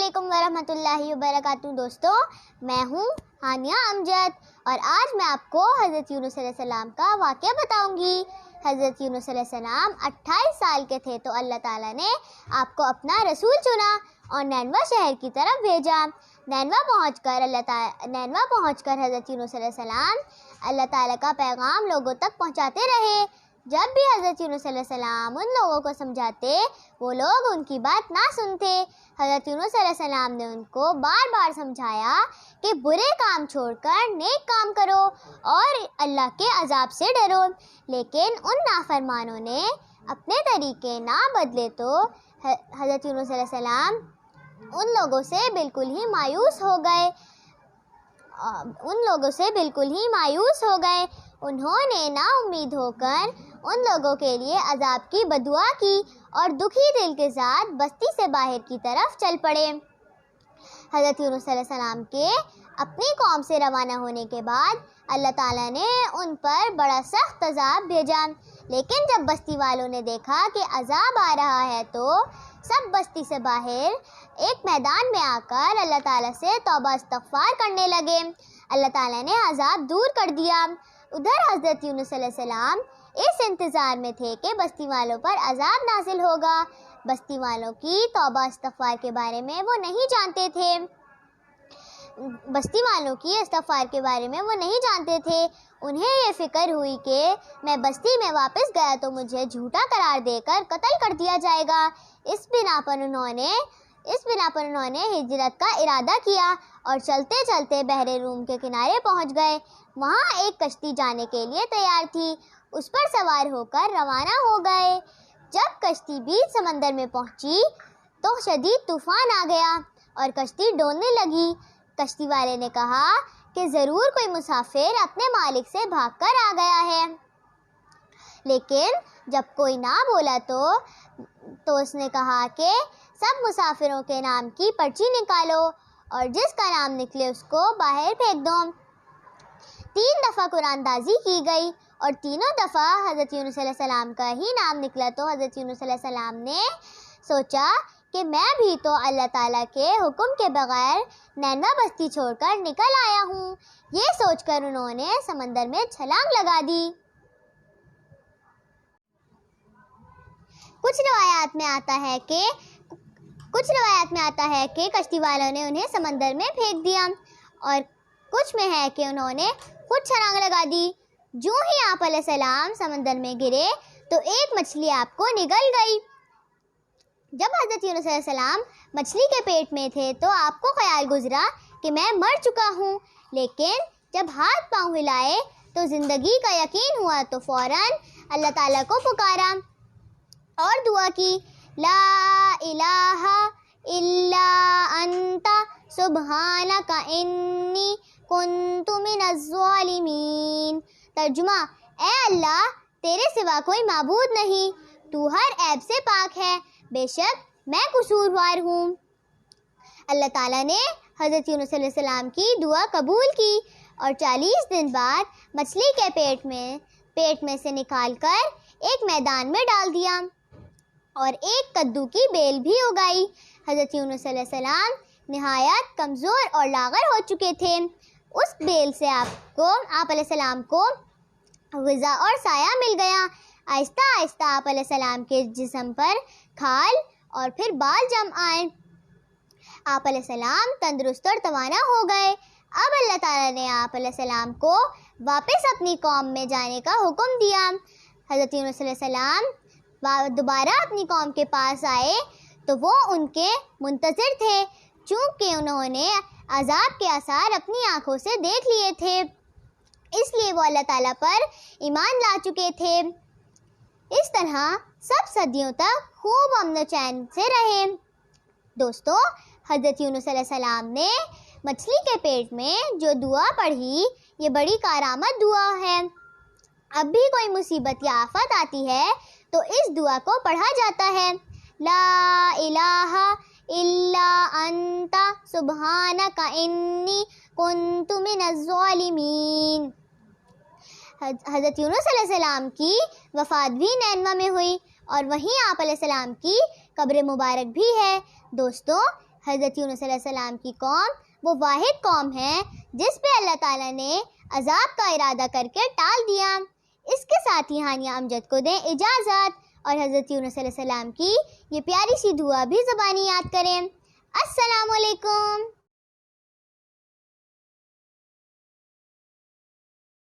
علیکم ورحمۃ اللہ وبرکاتہ دوستو، میں ہوں ہانیہ امجد اور آج میں آپ کو حضرت یونس علیہ السلام کا واقعہ بتاؤں گی۔ حضرت یونس علیہ السلام 28 سال کے تھے تو اللہ تعالیٰ نے آپ کو اپنا رسول چنا اور نینوا شہر کی طرف بھیجا۔ نینوا پہنچ کر حضرت یونس علیہ السلام اللہ تعالیٰ کا پیغام لوگوں تک پہنچاتے رہے۔ جب بھی حضرت یونس علیہ السلام ان لوگوں کو سمجھاتے، وہ لوگ ان کی بات نہ سنتے۔ حضرت یونس علیہ السلام نے ان کو بار بار سمجھایا کہ برے کام چھوڑ کر نیک کام کرو اور اللہ کے عذاب سے ڈرو، لیکن ان نافرمانوں نے اپنے طریقے نہ بدلے تو حضرت یونس علیہ السلام ان لوگوں سے بالکل ہی مایوس ہو گئے۔ انہوں نے نا امید ہو کر ان لوگوں کے لیے عذاب کی بدعا کی اور دکھی دل کے ساتھ بستی سے باہر کی طرف چل پڑے۔ حضرت یونس علیہ السلام کے اپنی قوم سے روانہ ہونے کے بعد اللہ تعالیٰ نے ان پر بڑا سخت عذاب بھیجا، لیکن جب بستی والوں نے دیکھا کہ عذاب آ رہا ہے تو سب بستی سے باہر ایک میدان میں آ کر اللہ تعالیٰ سے توبہ استغفار کرنے لگے۔ اللہ تعالیٰ نے عذاب دور کر دیا۔ ادھر حضرت یونس علیہ السلام اس انتظار میں تھے کہ بستی والوں پر عذاب نازل ہوگا۔ بستی والوں کی توبہ استغفار کے بارے میں وہ نہیں جانتے تھے۔ انہیں یہ فکر ہوئی کہ میں بستی میں واپس گیا تو مجھے جھوٹا قرار دے کر قتل کر دیا جائے گا۔ اس بنا پر انہوں نے ہجرت کا ارادہ کیا اور چلتے چلتے بحر روم کے کنارے پہنچ گئے۔ وہاں ایک کشتی جانے کے لیے تیار تھی، اس پر سوار ہو کر روانہ ہو گئے۔ جب کشتی بیچ سمندر میں پہنچی تو شدید طوفان آ گیا اور کشتی ڈولنے لگی۔ کشتی والے نے کہا کہ ضرور کوئی مسافر اپنے مالک سے بھاگ کر آ گیا ہے، لیکن جب کوئی نہ بولا تو اس نے کہا کہ سب مسافروں کے نام کی پرچی نکالو اور جس کا نام نکلے اس کو باہر پھینک دو۔ 3 دفعہ قرآن دازی کی گئی اور تینوں دفعہ حضرت یونس علیہ السلام کا ہی نام نکلا تو حضرت یونس علیہ السلام نے سوچا کہ میں بھی تو اللہ تعالیٰ کے حکم کے بغیر نینوا بستی چھوڑ کر نکل آیا ہوں۔ یہ سوچ کر انہوں نے سمندر میں چھلانگ لگا دی۔ کچھ روایات میں آتا ہے کہ کشتی والوں نے انہیں سمندر میں پھینک دیا اور کچھ میں ہے کہ انہوں نے خود چھلانگ لگا دی۔ جو ہی آپ علیہ السلام سمندر میں گرے تو ایک مچھلی آپ کو نگل گئی۔ جب حضرت یونس علیہ السلام مچھلی کے پیٹ میں تھے تو آپ کو خیال گزرا کہ میں مر چکا ہوں، لیکن جب ہاتھ پاؤں ہلائے تو زندگی کا یقین ہوا تو فوراً اللہ تعالیٰ کو پکارا اور دعا کی، لا الہ الا انت سبحانک انی کنت من الظالمین۔ ترجمہ: اے اللہ، تیرے سوا کوئی معبود نہیں، تو ہر عیب سے پاک ہے، بے شک میں قصوروار ہوں۔ اللہ تعالیٰ نے حضرت یونس علیہ السلام کی دعا قبول کی اور 40 دن بعد مچھلی کے پیٹ میں سے نکال کر ایک میدان میں ڈال دیا اور ایک کدو کی بیل بھی اگائی۔ حضرت یونس علیہ السلام نہایت کمزور اور لاغر ہو چکے تھے۔ اس بیل سے آپ علیہ السلام کو غذا اور سایہ مل گیا۔ آہستہ آہستہ آپ علیہ السلام کے جسم پر کھال اور پھر بال جم آئے۔ آپ علیہ السلام تندرست اور توانا ہو گئے۔ اب اللہ تعالیٰ نے آپ علیہ السلام کو واپس اپنی قوم میں جانے کا حکم دیا۔ حضرت یونس علیہ السلام دوبارہ اپنی قوم کے پاس آئے تو وہ ان کے منتظر تھے، چونکہ انہوں نے عذاب کے آثار اپنی آنکھوں سے دیکھ لیے تھے، اس لیے وہ اللہ تعالیٰ پر ایمان لا چکے تھے۔ اس طرح سب صدیوں تک خوب امن و چین سے رہے۔ دوستو، حضرت یونس علیہ السلام نے مچھلی کے پیٹ میں جو دعا پڑھی، یہ بڑی کارآمد دعا ہے۔ اب بھی کوئی مصیبت یا آفت آتی ہے تو اس دعا کو پڑھا جاتا ہے، لا الہ الا انت سبحانک انی کنت من الظالمین۔ حضرت یونس علیہ السلام کی وفات بھی نینوا میں ہوئی اور وہیں آپ علیہ السلام کی قبر مبارک بھی ہے۔ دوستو، حضرت یونس علیہ السلام کی قوم وہ واحد قوم ہے جس پہ اللہ تعالیٰ نے عذاب کا ارادہ کر کے ٹال دیا۔ اس کے ساتھ ہی ہانیہ امجد کو دیں اجازت اور حضرت یونس علیہ السلام کی یہ پیاری سی دعا بھی زبانی یاد کریں۔ السلام علیکم۔